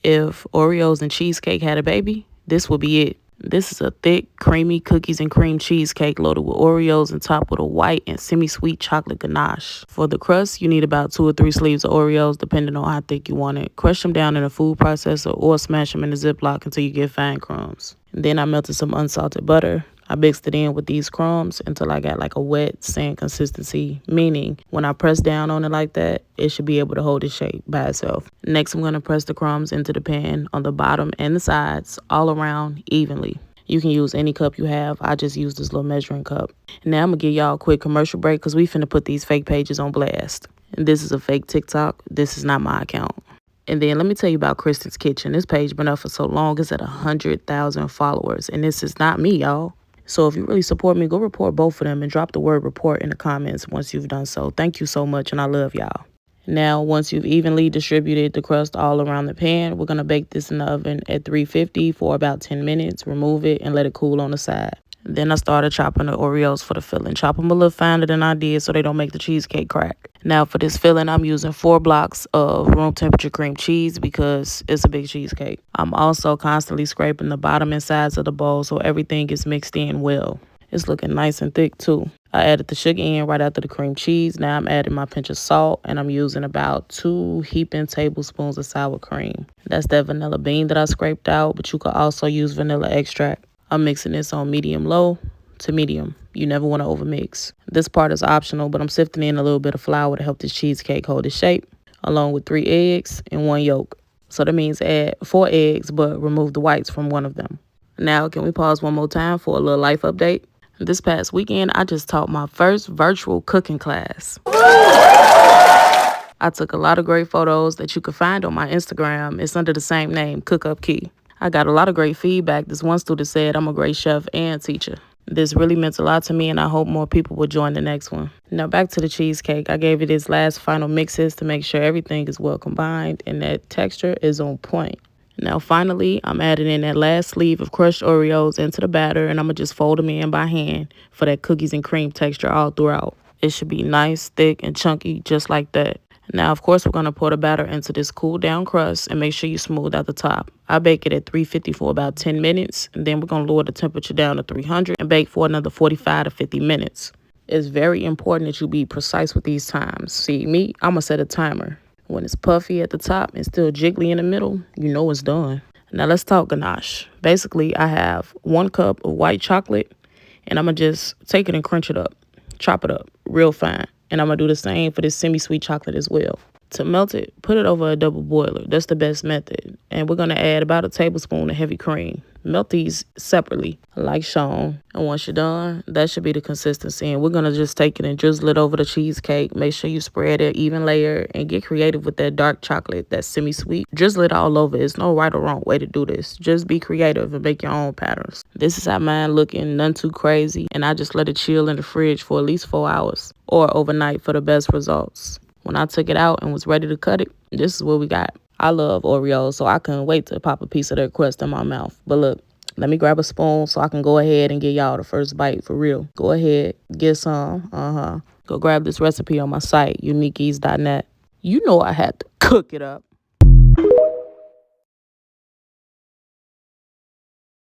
If Oreos and cheesecake had a baby, this would be it. This is a thick, creamy cookies and cream cheesecake loaded with Oreos and topped with a white and semi-sweet chocolate ganache. For the crust, you need about 2 or 3 sleeves of Oreos, depending on how thick you want it. Crush them down in a food processor or smash them in a Ziploc until you get fine crumbs. And then I melted some unsalted butter. I mixed it in with these crumbs until I got like a wet sand consistency, meaning when I press down on it like that, it should be able to hold its shape by itself. Next, I'm going to press the crumbs into the pan on the bottom and the sides all around evenly. You can use any cup you have. I just used this little measuring cup. Now I'm going to give y'all a quick commercial break because we finna put these fake pages on blast. And this is a fake TikTok. This is not my account. And then let me tell you about Kristen's Kitchen. This page been up for so long. It's at 100,000 followers. And this is not me, y'all. So if you really support me, go report both of them and drop the word report in the comments once you've done so. Thank you so much, and I love y'all. Now, once you've evenly distributed the crust all around the pan, we're going to bake this in the oven at 350 for about 10 minutes. Remove it and let it cool on the side. Then I started chopping the Oreos for the filling. Chop them a little finer than I did so they don't make the cheesecake crack. Now for this filling, I'm using 4 blocks of room temperature cream cheese because it's a big cheesecake. I'm also constantly scraping the bottom and sides of the bowl so everything is mixed in well. It's looking nice and thick too. I added the sugar in right after the cream cheese. Now I'm adding my pinch of salt and I'm using about 2 heaping tablespoons of sour cream. That's that vanilla bean that I scraped out, but you could also use vanilla extract. I'm mixing this on medium-low to medium. You never want to overmix. This part is optional, but I'm sifting in a little bit of flour to help this cheesecake hold its shape, along with 3 eggs and 1 yolk. So that means add 4 eggs, but remove the whites from one of them. Now, can we pause one more time for a little life update? This past weekend, I just taught my first virtual cooking class. I took a lot of great photos that you can find on my Instagram. It's under the same name, Cook Up Key. I got a lot of great feedback. This one student said I'm a great chef and teacher. This really meant a lot to me, and I hope more people will join the next one. Now back to the cheesecake. I gave it its last final mixes to make sure everything is well combined and that texture is on point. Now finally, I'm adding in that last sleeve of crushed Oreos into the batter, and I'm going to just fold them in by hand for that cookies and cream texture all throughout. It should be nice, thick, and chunky just like that. Now, of course, we're going to pour the batter into this cool down crust and make sure you smooth out the top. I bake it at 350 for about 10 minutes, and then we're going to lower the temperature down to 300 and bake for another 45 to 50 minutes. It's very important that you be precise with these times. See, me, I'm going to set a timer. When it's puffy at the top and still jiggly in the middle, you know it's done. Now, let's talk ganache. Basically, I have 1 cup of white chocolate, and I'm going to just take it and crunch it up, chop it up real fine. And I'm going to do the same for this semi-sweet chocolate as well. To melt it, put it over a double boiler. That's the best method. And we're going to add about a tablespoon of heavy cream. Melt these separately, like shown. And once you're done, that should be the consistency. And we're going to just take it and drizzle it over the cheesecake. Make sure you spread it even layer and get creative with that dark chocolate, that semi-sweet. Drizzle it all over. There's no right or wrong way to do this. Just be creative and make your own patterns. This is how mine looking, none too crazy. And I just let it chill in the fridge for at least 4 hours or overnight for the best results. When I took it out and was ready to cut it, this is what we got. I love Oreos, so I couldn't wait to pop a piece of their crust in my mouth. But look, let me grab a spoon so I can go ahead and give y'all the first bite for real. Go ahead, get some. Go grab this recipe on my site, uniquease.net. You know I had to cook it up.